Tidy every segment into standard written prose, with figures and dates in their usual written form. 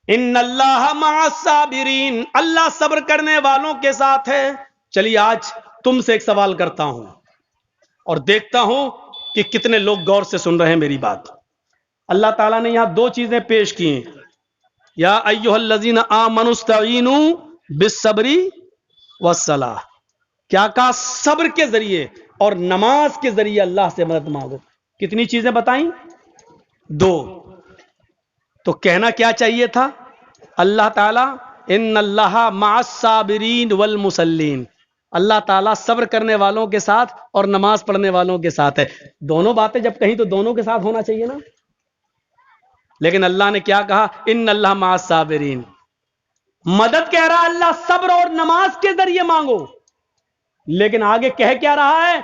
ان اللہ مع الصابرین، اللہ صبر کرنے والوں کے ساتھ ہے۔ چلیے آج تم سے ایک سوال کرتا ہوں اور دیکھتا ہوں کہ کتنے لوگ غور سے سن رہے ہیں میری بات۔ اللہ تعالیٰ نے یہاں دو چیزیں پیش کی ہیں، یا ایھا الذین آمنوا استعینوا بالصبر والصلاۃ، کیا کہا؟ صبر کے ذریعے اور نماز کے ذریعے اللہ سے مدد مانگو۔ کتنی چیزیں بتائیں؟ دو۔ تو کہنا کیا چاہیے تھا اللہ تعالیٰ؟ ان اللہ مع الصابرین والمصلین، اللہ تعالیٰ صبر کرنے والوں کے ساتھ اور نماز پڑھنے والوں کے ساتھ ہے۔ دونوں باتیں جب کہیں تو دونوں کے ساتھ ہونا چاہیے نا، لیکن اللہ نے کیا کہا؟ ان اللہ مع الصابرین، مدد کہہ رہا اللہ صبر اور نماز کے ذریعے مانگو، لیکن آگے کہہ کیا رہا ہے؟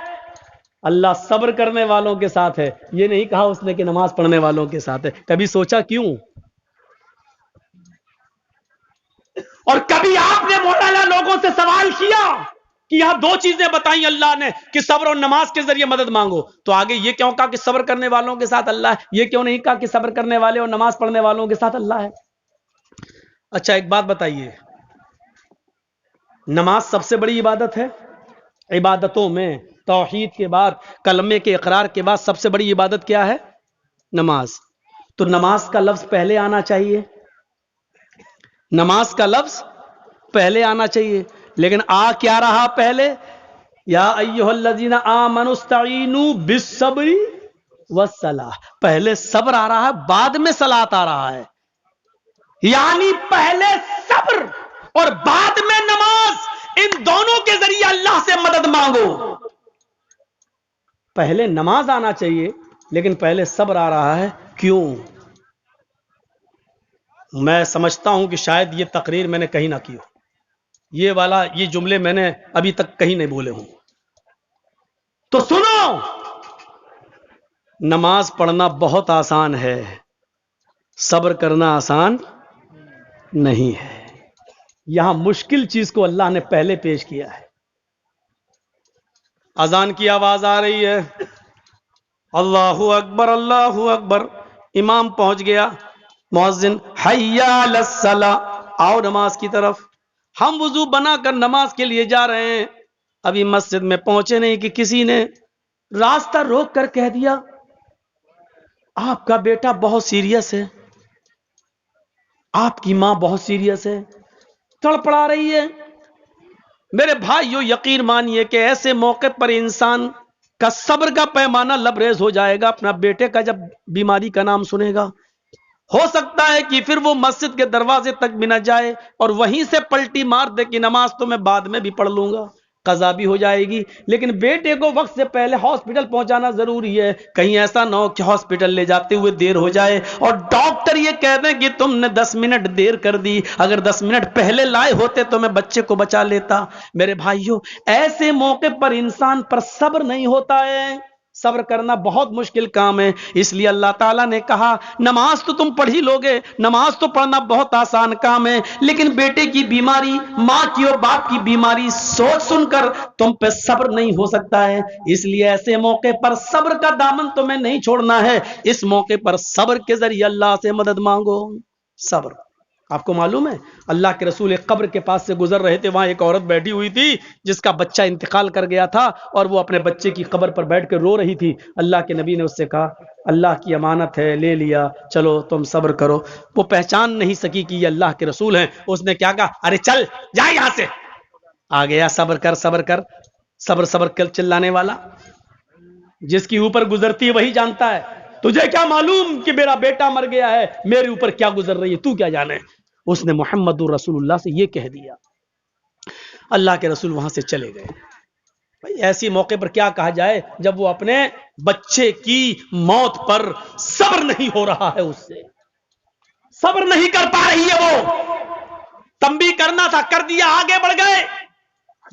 اللہ صبر کرنے والوں کے ساتھ ہے، یہ نہیں کہا اس نے کہ نماز پڑھنے والوں کے ساتھ ہے۔ کبھی سوچا کیوں؟ اور کبھی آپ نے مولانا لوگوں سے سوال کیا کہ یہاں دو چیزیں بتائیں اللہ نے کہ صبر اور نماز کے ذریعے مدد مانگو، تو آگے یہ کیوں کہا کہ صبر کرنے والوں کے ساتھ اللہ ہے؟ یہ کیوں نہیں کہا کہ صبر کرنے والے اور نماز پڑھنے والوں کے ساتھ اللہ ہے؟ اچھا ایک بات بتائیے، نماز سب سے بڑی عبادت ہے عبادتوں میں، توحید کے بعد، کلمے کے اقرار کے بعد سب سے بڑی عبادت کیا ہے؟ نماز۔ تو نماز کا لفظ پہلے آنا چاہیے، نماز کا لفظ پہلے آنا چاہیے، لیکن آ کیا رہا پہلے؟ یا ایھا الذین آمنوا استعینوا بالصبر والصلاۃ، پہلے صبر آ رہا ہے بعد میں صلاۃ آ رہا ہے، یعنی پہلے صبر اور بعد میں نماز، ان دونوں کے ذریعے اللہ سے مدد مانگو۔ پہلے نماز آنا چاہیے لیکن پہلے صبر آ رہا ہے، کیوں؟ میں سمجھتا ہوں کہ شاید یہ تقریر میں نے کہیں نہ کی ہو، یہ جملے میں نے ابھی تک کہیں نہیں بولے ہوں۔ تو سنو، نماز پڑھنا بہت آسان ہے، صبر کرنا آسان نہیں ہے۔ یہاں مشکل چیز کو اللہ نے پہلے پیش کیا ہے۔ اذان کی آواز آ رہی ہے، اللہ اکبر اللہ اکبر، امام پہنچ گیا، مؤذن حی علی الصلاۃ، آؤ نماز کی طرف۔ ہم وضو بنا کر نماز کے لیے جا رہے ہیں، ابھی مسجد میں پہنچے نہیں کہ کسی نے راستہ روک کر کہہ دیا آپ کا بیٹا بہت سیریس ہے، آپ کی ماں بہت سیریس ہے، تڑپڑا رہی ہے۔ میرے بھائیو یقین مانیے کہ ایسے موقع پر انسان کا صبر کا پیمانہ لبریز ہو جائے گا اپنا بیٹے کا جب بیماری کا نام سنے گا۔ ہو سکتا ہے کہ پھر وہ مسجد کے دروازے تک بھی نہ جائے اور وہیں سے پلٹی مار دے کہ نماز تو میں بعد میں بھی پڑھ لوں گا، قضا بھی ہو جائے گی، لیکن بیٹے کو وقت سے پہلے ہاسپٹل پہنچانا ضروری ہے، کہیں ایسا نہ ہو کہ ہاسپٹل لے جاتے ہوئے دیر ہو جائے اور ڈاکٹر یہ کہہ دیں کہ تم نے 10 منٹ دیر کر دی، اگر 10 منٹ پہلے لائے ہوتے تو میں بچے کو بچا لیتا۔ میرے بھائیوں، ایسے موقع پر انسان پر صبر نہیں ہوتا ہے، صبر کرنا بہت مشکل کام ہے۔ اس لیے اللہ تعالیٰ نے کہا نماز تو تم پڑھ ہی لوگے، نماز تو پڑھنا بہت آسان کام ہے، لیکن بیٹے کی بیماری، ماں کی اور باپ کی بیماری سوچ سن کر تم پہ صبر نہیں ہو سکتا ہے۔ اس لیے ایسے موقع پر صبر کا دامن تمہیں نہیں چھوڑنا ہے، اس موقع پر صبر کے ذریعے اللہ سے مدد مانگو۔ صبر، آپ کو معلوم ہے اللہ کے رسول ایک قبر کے پاس سے گزر رہے تھے، وہاں ایک عورت بیٹھی ہوئی تھی جس کا بچہ انتقال کر گیا تھا اور وہ اپنے بچے کی قبر پر بیٹھ کے رو رہی تھی۔ اللہ کے نبی نے اس سے کہا اللہ کی امانت ہے، لے لیا، چلو تم صبر کرو۔ وہ پہچان نہیں سکی کہ یہ اللہ کے رسول ہیں، اس نے کیا کہا؟ ارے چل جا یہاں سے۔ آ گیا صبر کر صبر کر، صبر صبر کر چلانے والا جس کی اوپر گزرتی ہے وہی جانتا ہے، تجھے کیا معلوم کہ میرا بیٹا مر گیا ہے، میرے اوپر کیا گزر رہی ہے، تو کیا جانے۔ اس نے محمد رسول اللہ سے یہ کہہ دیا، اللہ کے رسول وہاں سے چلے گئے۔ بھائی ایسی موقع پر کیا کہا جائے جب وہ اپنے بچے کی موت پر صبر نہیں ہو رہا ہے، اس سے صبر نہیں کر پا رہی ہے، وہ تنبیہ کرنا تھا، کر دیا، آگے بڑھ گئے۔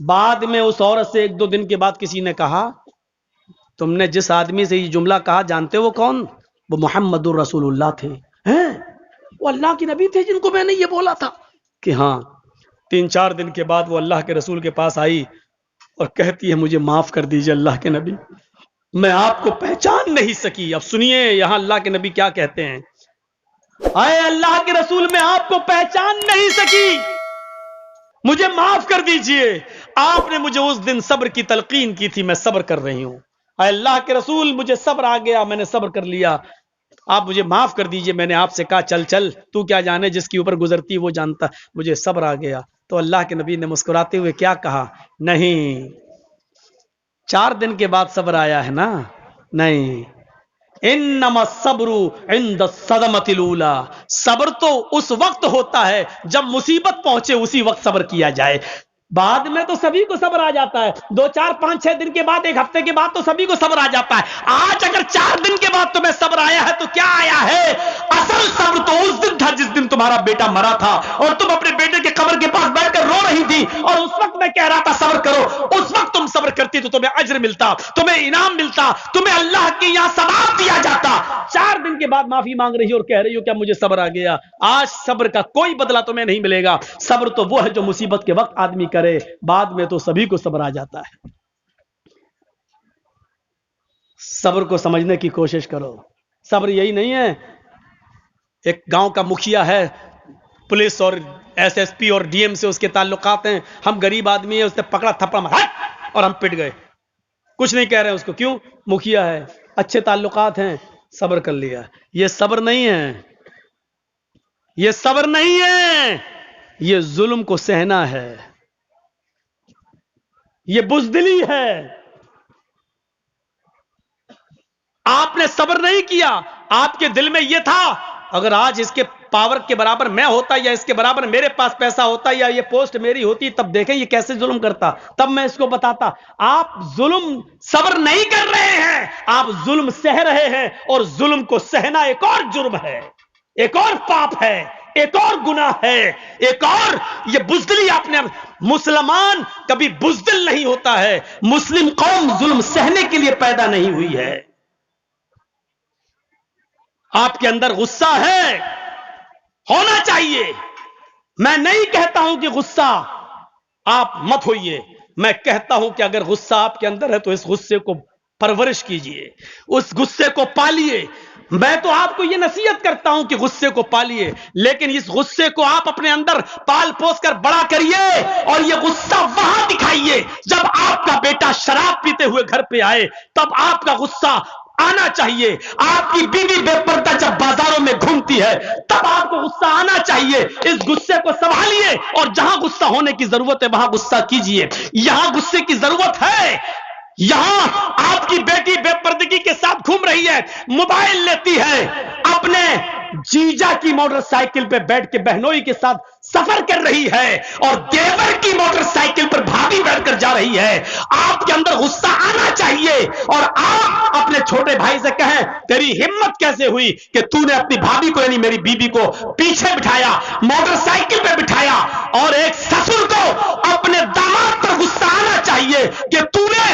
بعد میں اس عورت سے 1-2 دن کے بعد کسی نے کہا تم نے جس آدمی سے یہ جملہ کہا جانتے ہو کون؟ وہ محمد الرسول اللہ تھے، ہیں وہ اللہ کے نبی تھے جن کو میں نے یہ بولا تھا کہ ہاں۔ 3-4 دن کے بعد وہ اللہ کے رسول کے پاس آئی اور کہتی ہے مجھے معاف کر دیجئے اللہ کے نبی، میں آپ کو پہچان نہیں سکی۔ اب سنیے یہاں اللہ کے نبی کیا کہتے ہیں، اے اللہ کے رسول میں آپ کو پہچان نہیں سکی, مجھے معاف کر دیجئے, آپ نے مجھے اس دن صبر کی تلقین کی تھی, میں صبر کر رہی ہوں. اے اللہ کے رسول مجھے صبر آ گیا, میں نے صبر کر لیا, آپ مجھے معاف کر دیجئے, میں نے آپ سے کہا چل چل, تو کیا جانے, جس کے اوپر گزرتی وہ جانتا, مجھے صبر آ گیا. تو اللہ کے نبی نے مسکراتے ہوئے کیا کہا, نہیں 4 دن کے بعد صبر آیا ہے نا, نہیں, انما الصبر عند الصدمۃ الاولی, صبر تو اس وقت ہوتا ہے جب مصیبت پہنچے, اسی وقت صبر کیا جائے. بعد میں تو سبھی کو صبر آ جاتا ہے, 2 4 5 6 دن کے بعد, 1 ہفتے کے بعد تو سبھی کو صبر آ جاتا ہے. آج اگر 4 دن کے بعد تمہیں صبر آیا ہے تو کیا آیا ہے؟ اصل صبر تو اس دن تھا جس دن تمہارا بیٹا مرا تھا, اور تم اپنے بیٹے کے قبر کے پاس بیٹھ کر رو رہی تھی, اور اس وقت میں کہہ رہا تھا صبر کرو. اس وقت تم صبر کرتی تو تمہیں اجر ملتا, تمہیں انعام ملتا, تمہیں اللہ کے یہاں ثواب دیا جاتا. 4 دن کے بعد معافی مانگ رہی ہو اور کہہ رہی ہو کیا مجھے صبر آ گیا. آج صبر کا کوئی بدلہ تمہیں نہیں ملے گا. صبر تو وہ ہے جو مصیبت کے وقت آدمی کرے, بعد میں تو سبھی کو صبر آ جاتا ہے. صبر کو سمجھنے کی کوشش کرو. صبر یہی نہیں ہے ایک گاؤں کا مکھیا ہے, پولیس اور ایس ایس پی اور ڈی ایم سے اس کے تعلقات ہیں, ہم غریب آدمی ہیں, اس نے پکڑا تھپڑا مارا اور ہم پٹ گئے, کچھ نہیں کہہ رہے اس کو, کیوں؟ مکھیا ہے, اچھے تعلقات ہیں, صبر کر لیا. یہ صبر نہیں ہے, یہ صبر نہیں ہے, یہ ظلم کو سہنا ہے, یہ بزدلی ہے. آپ نے صبر نہیں کیا, آپ کے دل میں یہ تھا اگر آج اس کے پاور کے برابر میں ہوتا, یا اس کے برابر میرے پاس پیسہ ہوتا, یا یہ پوسٹ میری ہوتی, تب دیکھیں یہ کیسے ظلم کرتا, تب میں اس کو بتاتا. آپ ظلم صبر نہیں کر رہے ہیں, آپ ظلم سہ رہے ہیں, اور ظلم کو سہنا ایک اور جرم ہے, ایک اور پاپ ہے, ایک اور گناہ ہے, ایک اور یہ بزدلی. آپ نے, مسلمان کبھی بزدل نہیں ہوتا ہے, مسلم قوم ظلم سہنے کے لیے پیدا نہیں ہوئی ہے. آپ کے اندر غصہ ہے, ہونا چاہیے. میں نہیں کہتا ہوں کہ غصہ آپ مت ہوئیے, میں کہتا ہوں کہ اگر غصہ آپ کے اندر ہے تو اس غصے کو پرورش کیجئے, اس غصے کو پالیے. میں تو آپ کو یہ نصیحت کرتا ہوں کہ غصے کو پالیے, لیکن اس غصے کو آپ اپنے اندر پال پوس کر بڑا کریے, اور یہ غصہ وہاں دکھائیے جب آپ کا بیٹا شراب پیتے ہوئے گھر پہ آئے, تب آپ کا غصہ آنا چاہیے. آپ کی بیوی بے پردہ جب بازاروں میں گھومتی ہے, تب آپ کو غصہ آنا چاہیے. اس غصے کو سنبھالیے, اور جہاں غصہ ہونے کی ضرورت ہے وہاں غصہ کیجئے. یہاں غصے کی ضرورت ہے, یہاں آپ کی بیٹی بے پردگی کے ساتھ گھوم رہی ہے, موبائل لیتی ہے, اپنے جیجا کی موٹر سائیکل پہ بیٹھ کے بہنوئی کے ساتھ سفر کر رہی ہے, اور دیور کی موٹر سائیکل پر بھابھی بیٹھ کر جا رہی ہے. آپ کے اندر غصہ آنا چاہیے, اور آپ اپنے چھوٹے بھائی سے کہیں تیری ہمت کیسے ہوئی کہ تو نے اپنی بھابھی کو, یعنی میری بیوی کو پیچھے بٹھایا, موٹر سائیکل پہ بٹھایا. اور ایک سسر کو اپنے داماد پر غصہ آنا چاہیے کہ تو نے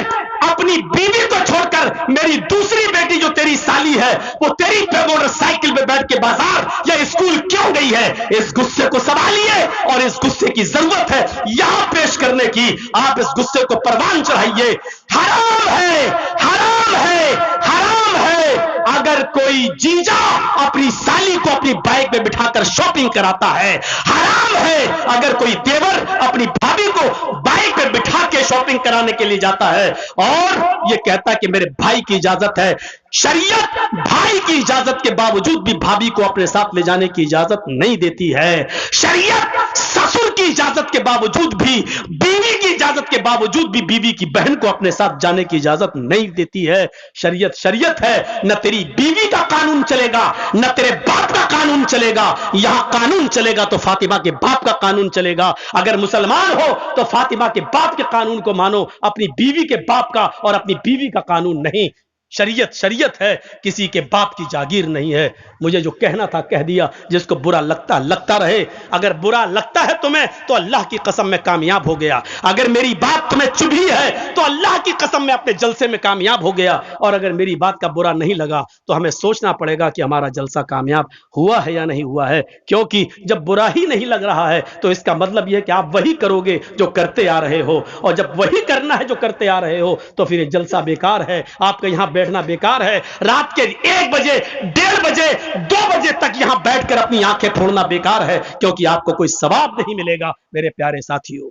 اپنی بیوی کو چھوڑ کر میری دوسری بیٹی جو تیری سالی ہے وہ تیری موٹر سائیکل پہ بیٹھ کے بازار یا اسکول کیوں گئی ہے. اس غصے کو سنبھالیے, اور اس غصے کی ضرورت ہے یہاں پیش کرنے کی. آپ اس غصے کو پروان چڑھائیے. حرام ہے, حرام ہے, حرام ہے اگر کوئی جیجا اپنی سالی کو اپنی بائک پہ بٹھا کر شاپنگ کراتا ہے. حرام ہے اگر کوئی دیور اپنی بھابھی کو بائک پہ بٹھا کے شاپنگ کرانے کے لیے جاتا ہے, اور یہ کہتا ہے کہ میرے بھائی کی اجازت ہے. شریعت بھائی کی اجازت کے باوجود بھی بھابھی کو اپنے ساتھ لے جانے کی اجازت نہیں دیتی ہے. شریعت سسر کی اجازت کے باوجود بھی, بیوی کی اجازت کے باوجود بھی بیوی کی بہن کو اپنے ساتھ جانے کی اجازت نہیں دیتی ہے. شریعت شریعت ہے, نہ تیری بیوی کا قانون چلے گا, نہ تیرے باپ کا قانون چلے گا. یہاں قانون چلے گا تو فاطمہ کے باپ کا قانون چلے گا. اگر مسلمان ہو تو فاطمہ کے باپ کے قانون کو مانو, اپنی بیوی کے باپ کا اور اپنی بیوی کا قانون نہیں. شریعت شریعت ہے, کسی کے باپ کی جاگیر نہیں ہے. مجھے جو کہنا تھا کہہ دیا. جس کو برا لگتا رہے. اگر برا لگتا ہے تمہیں تو اللہ کی قسم میں کامیاب ہو گیا. اگر میری بات تمہیں چبھی ہے تو اللہ کی قسم میں اپنے جلسے میں کامیاب ہو گیا. اور اگر میری بات کا برا نہیں لگا تو ہمیں سوچنا پڑے گا کہ ہمارا جلسہ کامیاب ہوا ہے یا نہیں ہوا ہے. کیونکہ جب برا ہی نہیں لگ رہا ہے تو اس کا مطلب یہ ہے کہ آپ وہی کرو گے جو کرتے آ رہے ہو, اور جب وہی کرنا ہے جو کرتے آ رہے ہو تو پھر یہ جلسہ بیکار ہے. آپ کا یہاں بیٹھنا بیکار ہے. رات کے 1 بجے 1:30 بجے 2 بجے تک یہاں بیٹھ کر اپنی آنکھیں پھوڑنا بیکار ہے, کیونکہ آپ کو کوئی ثواب نہیں ملے گا میرے پیارے ساتھیوں.